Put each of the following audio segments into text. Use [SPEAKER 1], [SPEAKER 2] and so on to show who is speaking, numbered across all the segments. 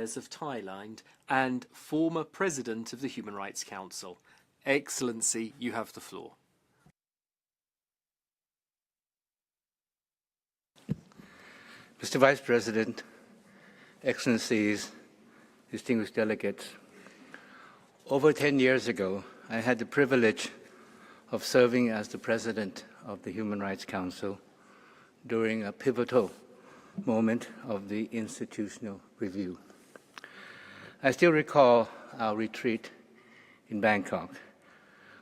[SPEAKER 1] Affairs of Thailand and former President of the Human Rights Council. Excellency, you have the floor.
[SPEAKER 2] Mr. Vice President, Excellencies, distinguished delegates, over 10 years ago, I had the privilege of serving as the President of the Human Rights Council during a pivotal moment of the institutional review. I still recall our retreat in Bangkok,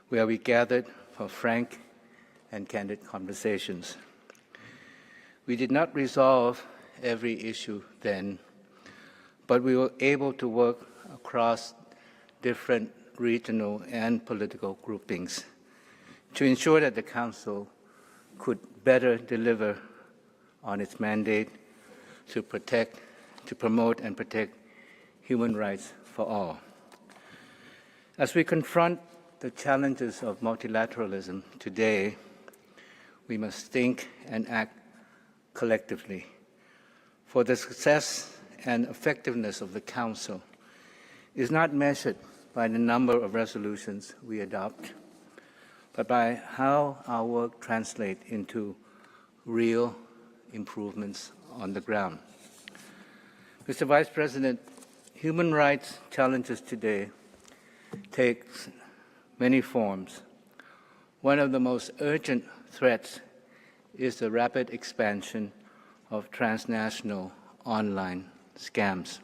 [SPEAKER 2] where we gathered for frank and candid conversations. We did not resolve every issue then, but we were able to work across different regional and political groupings to ensure that the Council could better deliver on its mandate to promote and protect human rights for all. As we confront the challenges of multilateralism today, we must think and act collectively. For the success and effectiveness of the Council is not measured by the number of resolutions we adopt, but by how our work translates into real improvements on the ground. Mr. Vice President, human rights challenges today take many forms. One of the most urgent threats is the rapid expansion of transnational online scams.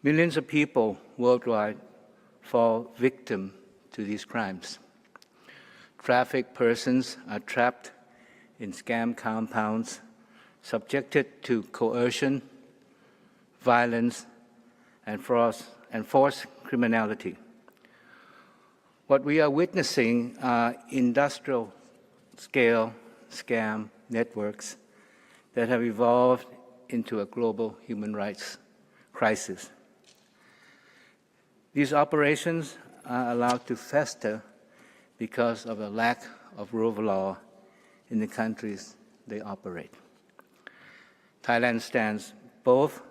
[SPEAKER 2] Millions of people worldwide fall victim to these crimes. Trafficked persons are trapped in scam compounds, subjected to coercion, violence, and forced criminality. What we are witnessing are industrial-scale scam networks that have evolved into a global human rights crisis. These operations are allowed to fester because of a lack of rule of law in the countries they operate. Thailand stands both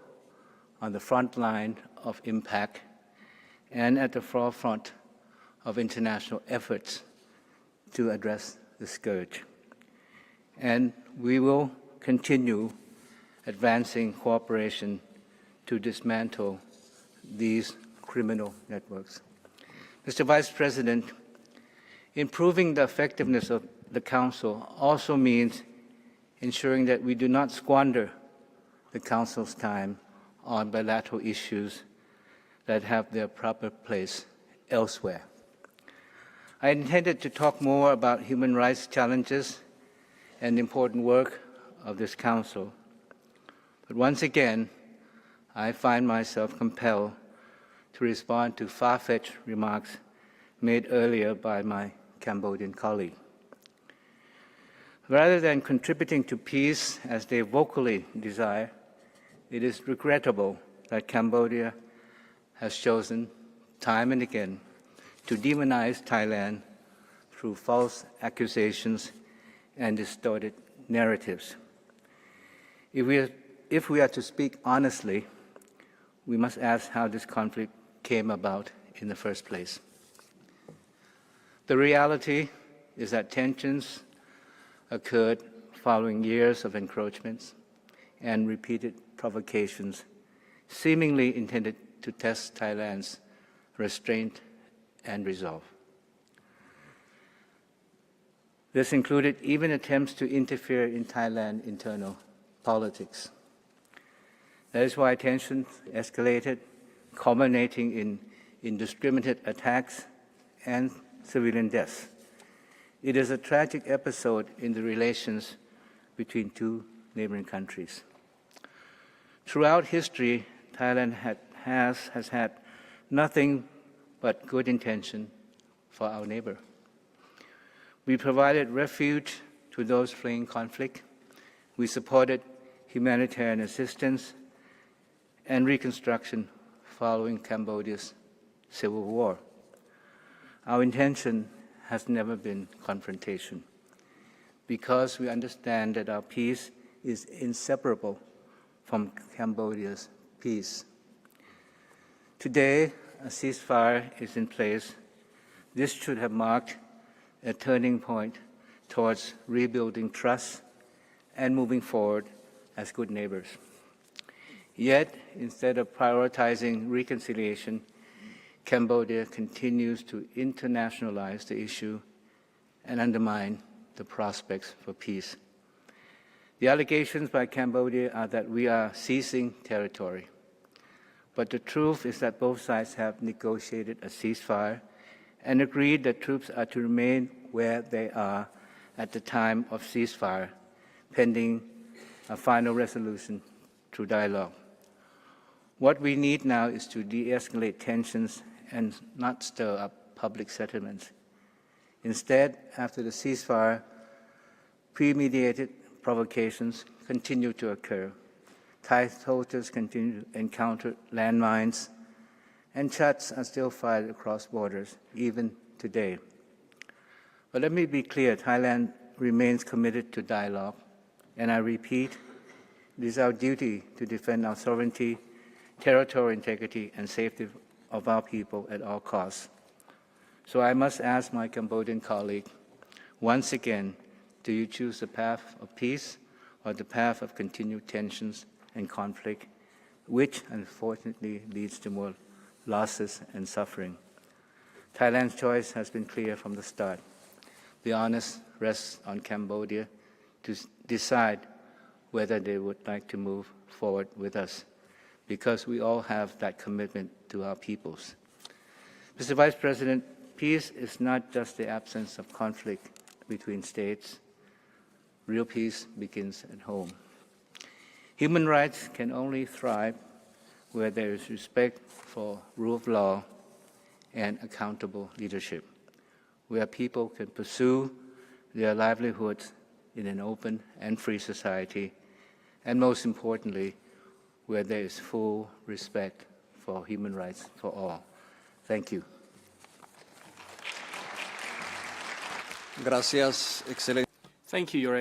[SPEAKER 2] on the front line of impact and at the forefront of international efforts to address the scourge. And we will continue advancing cooperation to dismantle these criminal networks. Mr. Vice President, improving the effectiveness of the Council also means ensuring that we do not squander the Council's time on bilateral issues that have their proper place elsewhere. I intended to talk more about human rights challenges and the important work of this Council. But once again, I find myself compelled to respond to far-fetched remarks made earlier by my Cambodian colleague. Rather than contributing to peace as they vocally desire, it is regrettable that Cambodia has chosen time and again to demonize Thailand through false accusations and distorted narratives. If we are to speak honestly, we must ask how this conflict came about in the first place. The reality is that tensions occurred following years of encroachments and repeated provocations seemingly intended to test Thailand's restraint and resolve. This included even attempts to interfere in Thailand's internal politics. That is why tensions escalated, culminating in indiscriminate attacks and civilian deaths. It is a tragic episode in the relations between two neighboring countries. Throughout history, Thailand has had nothing but good intention for our neighbor. We provided refuge to those fleeing conflict. We supported humanitarian assistance and reconstruction following Cambodia's civil war. Our intention has never been confrontation, because we understand that our peace is inseparable from Cambodia's peace. Today, a ceasefire is in place. This should have marked a turning point towards rebuilding trust and moving forward as good neighbors. Yet, instead of prioritizing reconciliation, Cambodia continues to internationalize the issue and undermine the prospects for peace. The allegations by Cambodia are that we are seizing territory. But the truth is that both sides have negotiated a ceasefire and agreed that troops are to remain where they are at the time of ceasefire, pending a final resolution through dialogue. What we need now is to de-escalate tensions and not stir up public sentiments. Instead, after the ceasefire, premeditated provocations continue to occur. Thai soldiers continue to encounter landmines, and shots are still fired across borders, even today. But let me be clear, Thailand remains committed to dialogue, and I repeat, it is our duty to defend our sovereignty, territorial integrity, and safety of our people at all costs. So I must ask my Cambodian colleague, once again, do you choose the path of peace or the path of continued tensions and conflict, which unfortunately leads to more losses and suffering? Thailand's choice has been clear from the start. The onus rests on Cambodia to decide whether they would like to move forward with us, because we all have that commitment to our peoples. Mr. Vice President, peace is not just the absence of conflict between states. Real peace begins at home. Human rights can only thrive where there is respect for rule of law and accountable leadership, where people can pursue their livelihoods in an open and free society, and most importantly, where there is full respect for human rights for all. Thank you.
[SPEAKER 3] Gracias, Excelente.
[SPEAKER 1] Thank you, Your